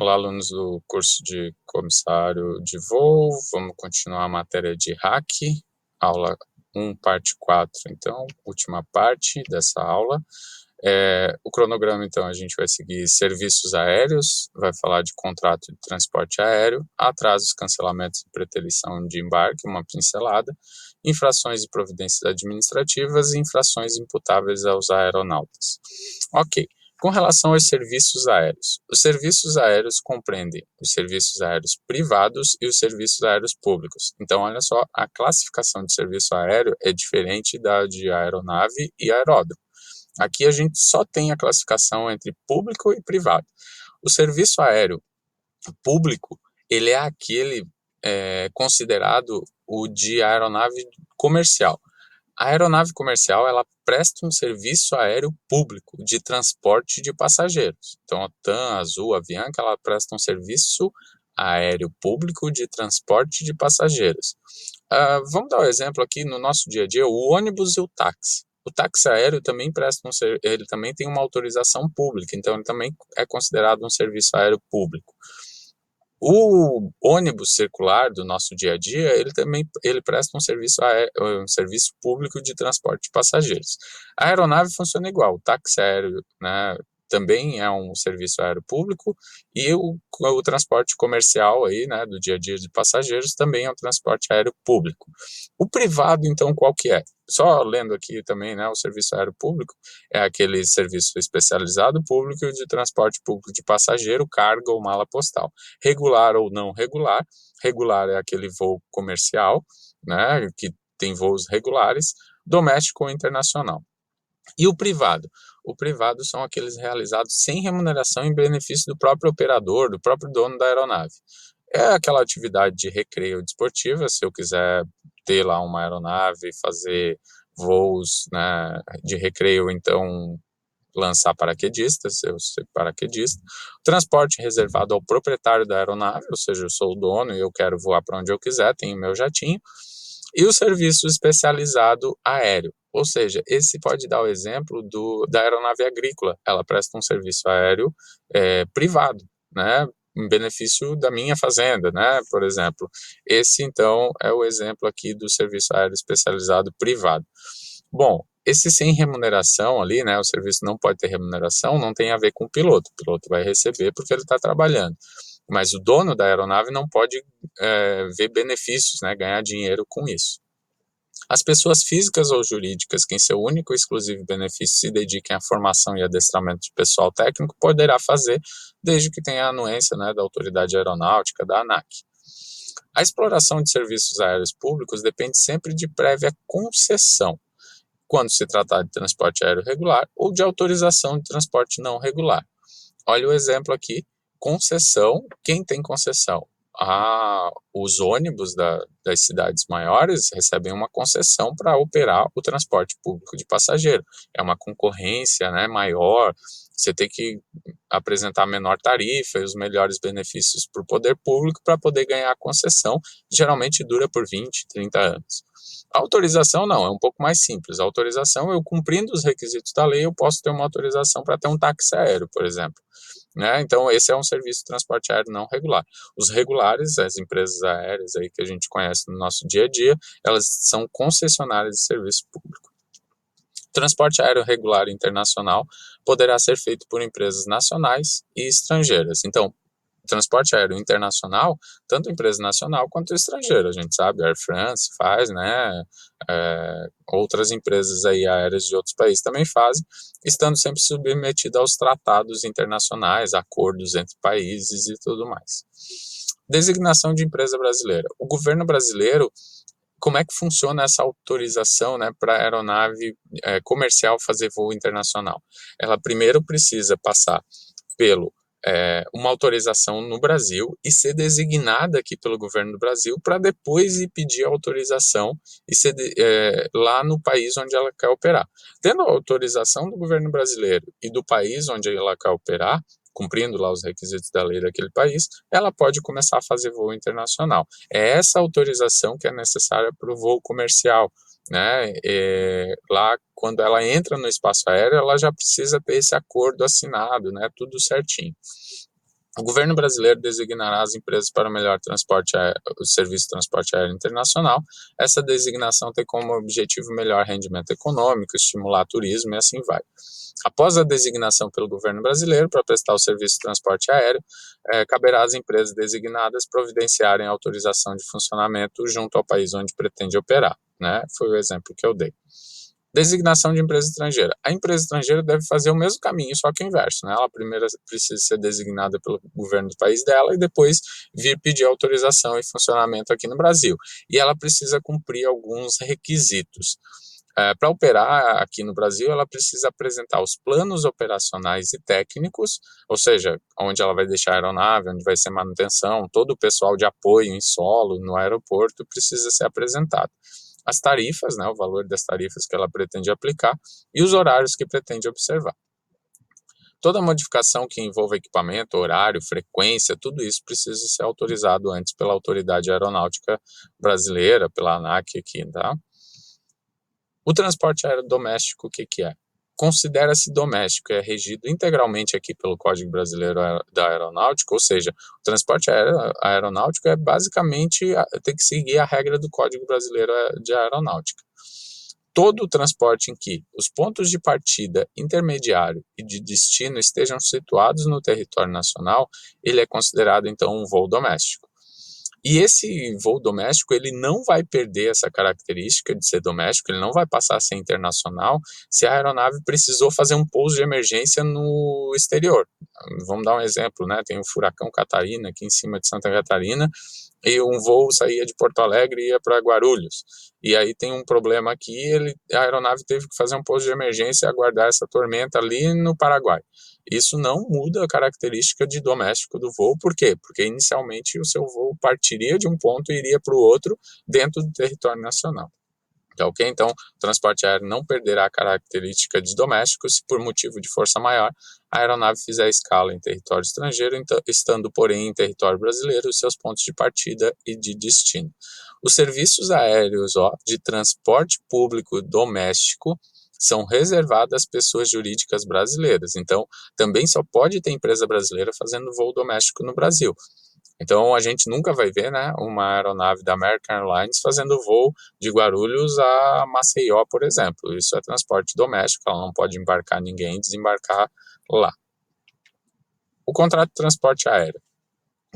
Olá, alunos do curso de comissário de voo. Vamos continuar a matéria de hack, aula 1, parte 4. Então, última parte dessa aula. O cronograma, então, a gente vai seguir serviços aéreos, vai falar de contrato de transporte aéreo, atrasos, cancelamentos e preterição de embarque, uma pincelada, infrações e providências administrativas e infrações imputáveis aos aeronautas. Ok. Com relação aos serviços aéreos, os serviços aéreos compreendem os serviços aéreos privados e os serviços aéreos públicos. Então, olha só, a classificação de serviço aéreo é diferente da de aeronave e aeródromo. Aqui a gente só tem a classificação entre público e privado. O serviço aéreo público, ele é aquele considerado o de aeronave comercial. A aeronave comercial, ela presta um serviço aéreo público de transporte de passageiros. Então, a TAM, a Azul, a Avianca, ela presta um serviço aéreo público de transporte de passageiros. Vamos dar um exemplo aqui no nosso dia a dia, o ônibus e o táxi. O táxi aéreo também ele também tem uma autorização pública, então ele também é considerado um serviço aéreo público. O ônibus circular do nosso dia a dia, ele presta um serviço público de transporte de passageiros. A aeronave funciona igual, o táxi aéreo, né, também é um serviço aéreo público, e o transporte comercial aí, né, do dia a dia de passageiros também é um transporte aéreo público. O privado, então, qual que é? Só lendo aqui também, né, o serviço aéreo público é aquele serviço especializado público de transporte público de passageiro, carga ou mala postal. Regular ou não regular. Regular é aquele voo comercial, né, que tem voos regulares, doméstico ou internacional. E o privado? O privado são aqueles realizados sem remuneração em benefício do próprio operador, do próprio dono da aeronave. É aquela atividade de recreio desportiva, se eu quiser ter lá uma aeronave, fazer voos, né, de recreio, então lançar paraquedistas, eu ser paraquedista. Transporte reservado ao proprietário da aeronave, ou seja, eu sou o dono e eu quero voar para onde eu quiser, tenho meu jatinho. E o serviço especializado aéreo, ou seja, esse pode dar o exemplo da aeronave agrícola, ela presta um serviço aéreo privado, né, em benefício da minha fazenda, né, por exemplo. Esse, então, é o exemplo aqui do serviço aéreo especializado privado. Bom, esse sem remuneração ali, né, o serviço não pode ter remuneração, não tem a ver com o piloto vai receber porque ele está trabalhando. Mas o dono da aeronave não pode ver benefícios, né, ganhar dinheiro com isso. As pessoas físicas ou jurídicas que em seu único e exclusivo benefício se dediquem à formação e adestramento de pessoal técnico poderá fazer, desde que tenha a anuência, né, da Autoridade Aeronáutica, da ANAC. A exploração de serviços aéreos públicos depende sempre de prévia concessão, quando se tratar de transporte aéreo regular ou de autorização de transporte não regular. Olha o exemplo aqui, concessão, quem tem concessão? Os ônibus das cidades maiores recebem uma concessão para operar o transporte público de passageiro. É uma concorrência, né, maior, você tem que apresentar menor tarifa e os melhores benefícios para o poder público para poder ganhar a concessão, geralmente dura por 20, 30 anos. A autorização não, é um pouco mais simples. A autorização, eu cumprindo os requisitos da lei, eu posso ter uma autorização para ter um táxi aéreo, por exemplo. Né? Então, esse é um serviço de transporte aéreo não regular. Os regulares, as empresas aéreas aí que a gente conhece no nosso dia a dia, elas são concessionárias de serviço público. Transporte aéreo regular internacional poderá ser feito por empresas nacionais e estrangeiras. Então, transporte aéreo internacional, tanto empresa nacional quanto estrangeira, a gente sabe, a Air France faz, né, outras empresas aí aéreas de outros países também fazem, estando sempre submetida aos tratados internacionais, acordos entre países e tudo mais. Designação de empresa brasileira. O governo brasileiro, como é que funciona essa autorização, né, para a aeronave comercial fazer voo internacional? Ela primeiro precisa passar pelo uma autorização no Brasil e ser designada aqui pelo governo do Brasil para depois ir pedir autorização e ser lá no país onde ela quer operar. Tendo a autorização do governo brasileiro e do país onde ela quer operar, cumprindo lá os requisitos da lei daquele país, ela pode começar a fazer voo internacional. É essa autorização que é necessária para o voo comercial, né? Lá, quando ela entra no espaço aéreo, ela já precisa ter esse acordo assinado, né? Tudo certinho. O governo brasileiro designará as empresas para o melhor transporte aéreo, o serviço de transporte aéreo internacional. Essa designação tem como objetivo melhor rendimento econômico, estimular turismo e assim vai. Após a designação pelo governo brasileiro para prestar o serviço de transporte aéreo, caberá às empresas designadas providenciarem autorização de funcionamento junto ao país onde pretende operar, né? Foi o exemplo que eu dei. Designação de empresa estrangeira. A empresa estrangeira deve fazer o mesmo caminho, só que o inverso, né? Ela primeiro precisa ser designada pelo governo do país dela e depois vir pedir autorização e funcionamento aqui no Brasil. E ela precisa cumprir alguns requisitos. Para operar aqui no Brasil, ela precisa apresentar os planos operacionais e técnicos, ou seja, onde ela vai deixar a aeronave, onde vai ser manutenção, todo o pessoal de apoio em solo, no aeroporto, precisa ser apresentado. As tarifas, né, o valor das tarifas que ela pretende aplicar e os horários que pretende observar. Toda modificação que envolva equipamento, horário, frequência, tudo isso precisa ser autorizado antes pela Autoridade Aeronáutica Brasileira, pela ANAC aqui, tá? O transporte aéreo doméstico, o que é? Considera-se doméstico, é regido integralmente aqui pelo Código Brasileiro da Aeronáutica, ou seja, o transporte aeronáutico é basicamente, tem que seguir a regra do Código Brasileiro de Aeronáutica. Todo o transporte em que os pontos de partida, intermediário e de destino estejam situados no território nacional, ele é considerado, então, um voo doméstico. E esse voo doméstico, ele não vai perder essa característica de ser doméstico, ele não vai passar a ser internacional se a aeronave precisou fazer um pouso de emergência no exterior. Vamos dar um exemplo, né? Tem o furacão Catarina aqui em cima de Santa Catarina, e um voo saía de Porto Alegre e ia para Guarulhos. E aí tem um problema aqui, a aeronave teve que fazer um pouso de emergência e aguardar essa tormenta ali no Paraguai. Isso não muda a característica de doméstico do voo, por quê? Porque inicialmente o seu voo partiria de um ponto e iria para o outro dentro do território nacional. Tá ok? Então, o transporte aéreo não perderá a característica de doméstico se, por motivo de força maior, a aeronave fizer escala em território estrangeiro, estando, porém, em território brasileiro, os seus pontos de partida e de destino. Os serviços aéreos de transporte público doméstico são reservados às pessoas jurídicas brasileiras. Então, também só pode ter empresa brasileira fazendo voo doméstico no Brasil. Então, a gente nunca vai ver, né, uma aeronave da American Airlines fazendo voo de Guarulhos a Maceió, por exemplo. Isso é transporte doméstico, ela não pode embarcar ninguém e desembarcar lá. O contrato de transporte aéreo.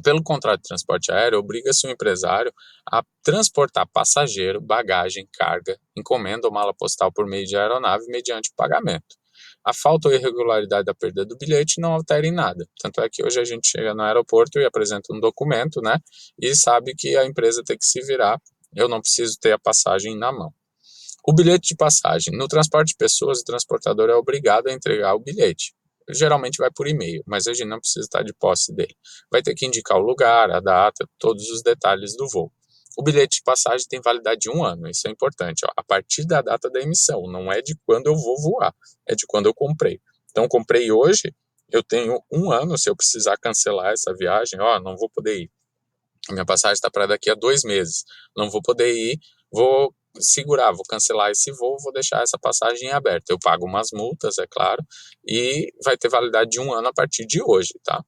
Pelo contrato de transporte aéreo, obriga-se o empresário a transportar passageiro, bagagem, carga, encomenda ou mala postal por meio de aeronave mediante pagamento. A falta ou irregularidade da perda do bilhete não altera em nada. Tanto é que hoje a gente chega no aeroporto e apresenta um documento, né? E sabe que a empresa tem que se virar. Eu não preciso ter a passagem na mão. O bilhete de passagem. No transporte de pessoas, o transportador é obrigado a entregar o bilhete. Geralmente vai por e-mail, mas a gente não precisa estar de posse dele. Vai ter que indicar o lugar, a data, todos os detalhes do voo. O bilhete de passagem tem validade de 1 ano, isso é importante, a partir da data da emissão, não é de quando eu vou voar, é de quando eu comprei. Então, comprei hoje, eu tenho 1 ano, se eu precisar cancelar essa viagem, não vou poder ir. A minha passagem está para daqui a 2 meses, não vou poder ir, vou segurar, vou cancelar esse voo, vou deixar essa passagem aberta. Eu pago umas multas, é claro, e vai ter validade de 1 ano a partir de hoje, tá?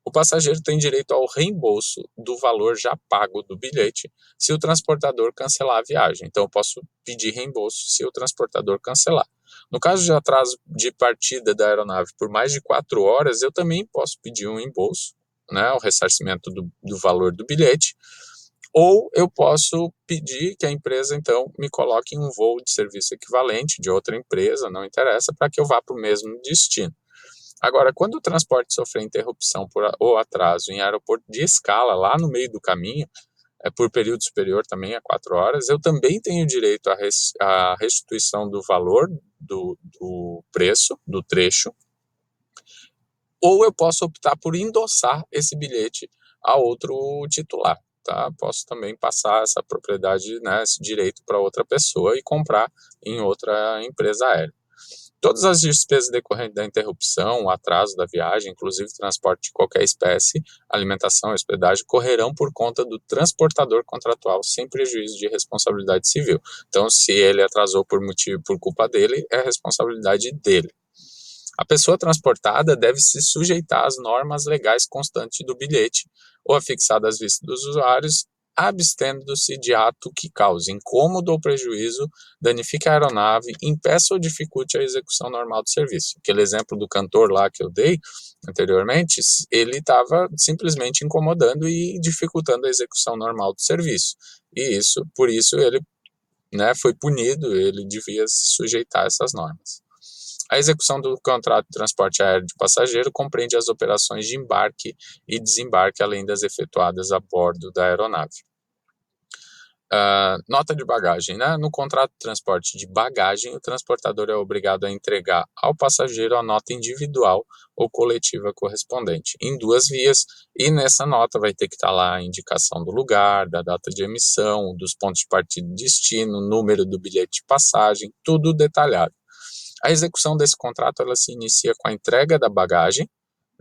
O passageiro tem direito ao reembolso do valor já pago do bilhete se o transportador cancelar a viagem. Então, eu posso pedir reembolso se o transportador cancelar. No caso de atraso de partida da aeronave por mais de 4 horas, eu também posso pedir um reembolso, né, o ressarcimento do valor do bilhete, ou eu posso pedir que a empresa, então, me coloque em um voo de serviço equivalente de outra empresa, não interessa, para que eu vá para o mesmo destino. Agora, quando o transporte sofrer interrupção ou atraso em aeroporto de escala, lá no meio do caminho, por período superior também a 4 horas, eu também tenho direito à restituição do valor do preço, do trecho, ou eu posso optar por endossar esse bilhete a outro titular. Tá? Posso também passar essa propriedade, né, esse direito para outra pessoa e comprar em outra empresa aérea. Todas as despesas decorrentes da interrupção, o atraso da viagem, inclusive transporte de qualquer espécie, alimentação e hospedagem, correrão por conta do transportador contratual, sem prejuízo de responsabilidade civil. Então, se ele atrasou por culpa dele, é responsabilidade dele. A pessoa transportada deve se sujeitar às normas legais constantes do bilhete ou afixada às vistas dos usuários, abstendo-se de ato que cause incômodo ou prejuízo, danifique a aeronave, impeça ou dificulte a execução normal do serviço. Aquele exemplo do cantor lá que eu dei anteriormente, ele estava simplesmente incomodando e dificultando a execução normal do serviço. E por isso ele, né, foi punido, ele devia se sujeitar a essas normas. A execução do contrato de transporte aéreo de passageiro compreende as operações de embarque e desembarque, além das efetuadas a bordo da aeronave. Nota de bagagem, né? No contrato de transporte de bagagem, o transportador é obrigado a entregar ao passageiro a nota individual ou coletiva correspondente, em 2 vias, e nessa nota vai ter que estar lá a indicação do lugar, da data de emissão, dos pontos de partida e destino, número do bilhete de passagem, tudo detalhado. A execução desse contrato ela se inicia com a entrega da bagagem,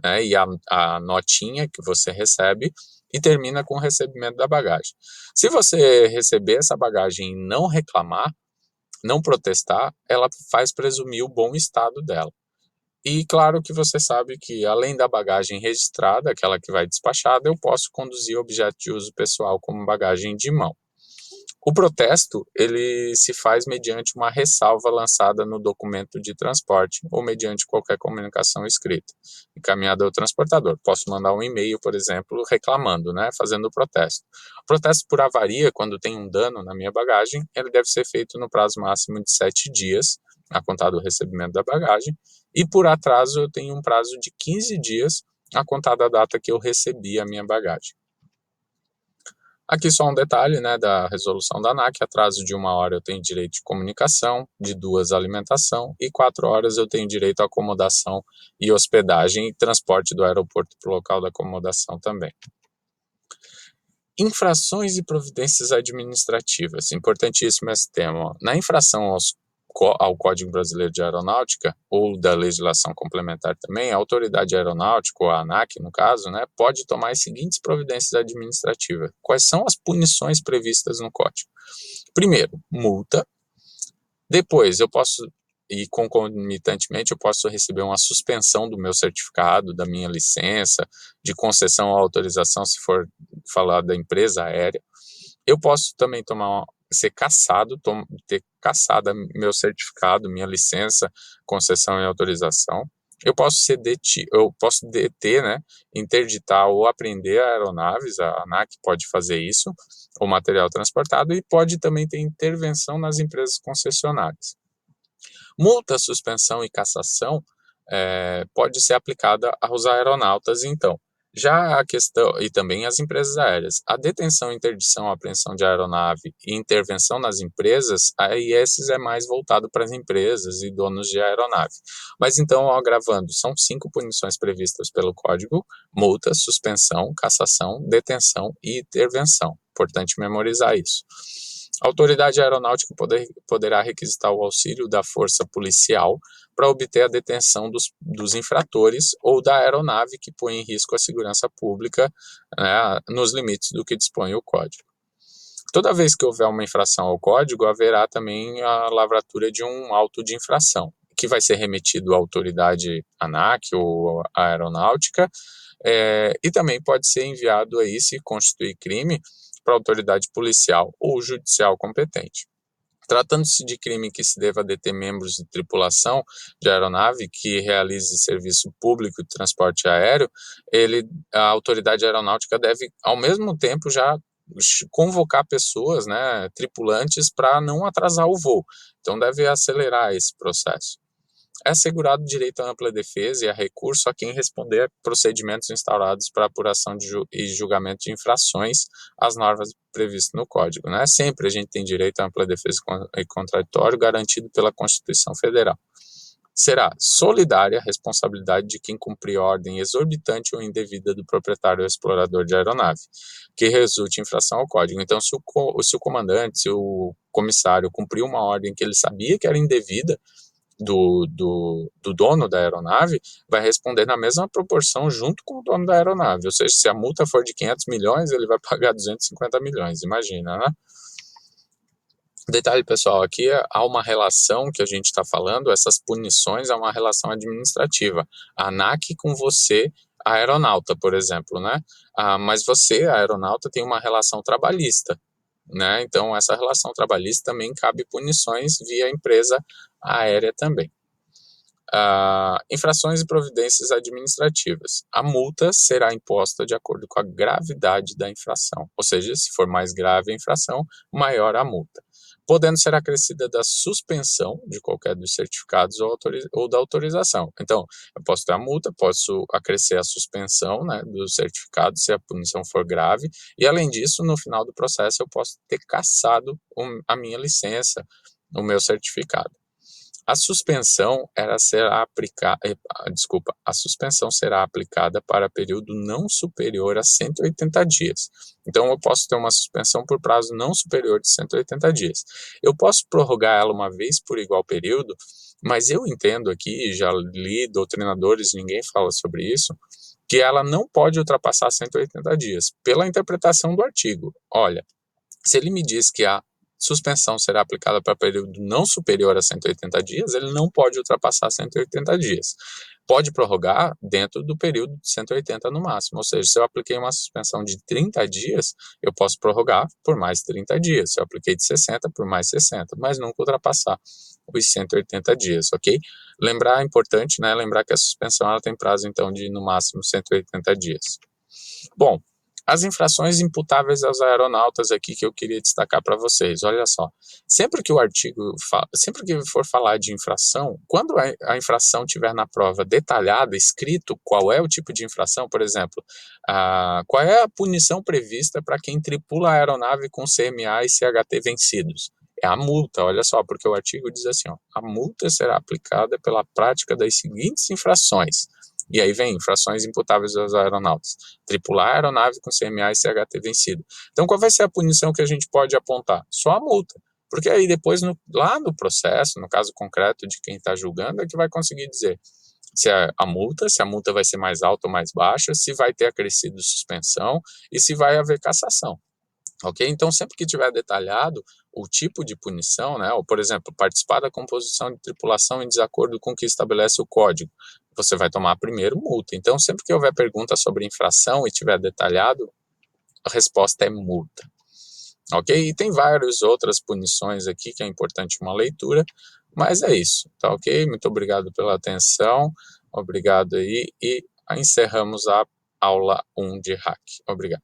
né, e a notinha que você recebe, e termina com o recebimento da bagagem. Se você receber essa bagagem e não reclamar, não protestar, ela faz presumir o bom estado dela. E claro que você sabe que, além da bagagem registrada, aquela que vai despachada, eu posso conduzir objeto de uso pessoal como bagagem de mão. O protesto, ele se faz mediante uma ressalva lançada no documento de transporte ou mediante qualquer comunicação escrita, encaminhada ao transportador. Posso mandar um e-mail, por exemplo, reclamando, né, fazendo o protesto. O protesto por avaria, quando tem um dano na minha bagagem, ele deve ser feito no prazo máximo de 7 dias, a contar do recebimento da bagagem, e por atraso eu tenho um prazo de 15 dias, a contar da data que eu recebi a minha bagagem. Aqui só um detalhe, né, da resolução da ANAC: atraso de 1 hora eu tenho direito de comunicação, de 2 alimentação, e 4 horas eu tenho direito à acomodação e hospedagem e transporte do aeroporto para o local da acomodação também. Infrações e providências administrativas, importantíssimo esse tema. Na infração ao Código Brasileiro de Aeronáutica, ou da legislação complementar também, a autoridade aeronáutica, ou a ANAC no caso, né, pode tomar as seguintes providências administrativas. Quais são as punições previstas no Código? Primeiro, multa. Depois, e concomitantemente, eu posso receber uma suspensão do meu certificado, da minha licença, de concessão ou autorização, se for falar da empresa aérea. Eu posso também ser cassado, ter cassado meu certificado, minha licença, concessão e autorização. Eu posso deter, né, interditar ou apreender aeronaves, a ANAC pode fazer isso, o material transportado, e pode também ter intervenção nas empresas concessionárias. Multa, suspensão e cassação pode ser aplicada aos aeronautas, então. Já a questão, e também às empresas aéreas, a detenção, interdição, apreensão de aeronave e intervenção nas empresas, aí esses é mais voltado para as empresas e donos de aeronave. Mas então, agravando, são 5 punições previstas pelo Código: multa, suspensão, cassação, detenção e intervenção. Importante memorizar isso. A autoridade aeronáutica poderá requisitar o auxílio da força policial para obter a detenção dos infratores ou da aeronave que põe em risco a segurança pública, né, nos limites do que dispõe o Código. Toda vez que houver uma infração ao Código, haverá também a lavratura de um auto de infração, que vai ser remetido à autoridade ANAC ou à aeronáutica, e também pode ser enviado aí, se constituir crime, para a autoridade policial ou judicial competente. Tratando-se de crime que se deva deter membros de tripulação de aeronave que realize serviço público de transporte aéreo, a autoridade aeronáutica deve, ao mesmo tempo, já convocar pessoas, né, tripulantes, para não atrasar o voo. Então, deve acelerar esse processo. É assegurado direito à ampla defesa e a recurso a quem responder a procedimentos instaurados para apuração e julgamento de infrações às normas previstas no Código, né? Sempre a gente tem direito à ampla defesa e contraditório garantido pela Constituição Federal. Será solidária a responsabilidade de quem cumprir ordem exorbitante ou indevida do proprietário ou explorador de aeronave, que resulte em infração ao Código. Então, se o comandante, se o comissário cumpriu uma ordem que ele sabia que era indevida, do dono da aeronave, vai responder na mesma proporção junto com o dono da aeronave. Ou seja, se a multa for de 500 milhões, ele vai pagar 250 milhões, imagina, né? Detalhe, pessoal, aqui há uma relação que a gente está falando, essas punições é uma relação administrativa. A ANAC com você, a aeronauta, por exemplo, né? Mas você, a aeronauta, tem uma relação trabalhista, né? Então, essa relação trabalhista também cabe punições via empresa aérea também. Infrações e providências administrativas. A multa será imposta de acordo com a gravidade da infração, ou seja, se for mais grave a infração, maior a multa, podendo ser acrescida da suspensão de qualquer dos certificados ou da autorização. Então, eu posso ter a multa, posso acrescer a suspensão, né, do certificado se a punição for grave, e além disso, no final do processo, eu posso ter cassado a minha licença, o meu certificado. A suspensão a suspensão será aplicada para período não superior a 180 dias. Então, eu posso ter uma suspensão por prazo não superior de 180 dias. Eu posso prorrogar ela uma vez por igual período, mas eu entendo aqui, já li doutrinadores, ninguém fala sobre isso, que ela não pode ultrapassar 180 dias, pela interpretação do artigo. Olha, se ele me diz que a suspensão será aplicada para período não superior a 180 dias, ele não pode ultrapassar 180 dias. Pode prorrogar dentro do período de 180 no máximo, ou seja, se eu apliquei uma suspensão de 30 dias, eu posso prorrogar por mais 30 dias. Se eu apliquei de 60, por mais 60, mas nunca ultrapassar os 180 dias, ok? Lembrar, é importante, né? Lembrar que a suspensão ela tem prazo, então, de no máximo 180 dias. Bom, as infrações imputáveis aos aeronautas aqui que eu queria destacar para vocês. Olha só, sempre que sempre que for falar de infração, quando a infração tiver na prova detalhada, escrito qual é o tipo de infração, por exemplo, qual é a punição prevista para quem tripula a aeronave com CMA e CHT vencidos? É a multa, olha só, porque o artigo diz assim, ó, a multa será aplicada pela prática das seguintes infrações. E aí vem infrações imputáveis aos aeronautas. Tripular a aeronave com CMA e CHT vencido. Então, qual vai ser a punição que a gente pode apontar? Só a multa. Porque aí depois, lá no processo, no caso concreto de quem está julgando, é que vai conseguir dizer se a multa vai ser mais alta ou mais baixa, se vai ter acrescido suspensão e se vai haver cassação. Ok? Então, sempre que tiver detalhado o tipo de punição, né, ou, por exemplo, participar da composição de tripulação em desacordo com o que estabelece o código, você vai tomar primeiro multa. Então, sempre que houver pergunta sobre infração e tiver detalhado, a resposta é multa. Ok? E tem várias outras punições aqui que é importante uma leitura, mas é isso, tá ok? Muito obrigado pela atenção, obrigado aí, e encerramos a aula 1 de hack. Obrigado.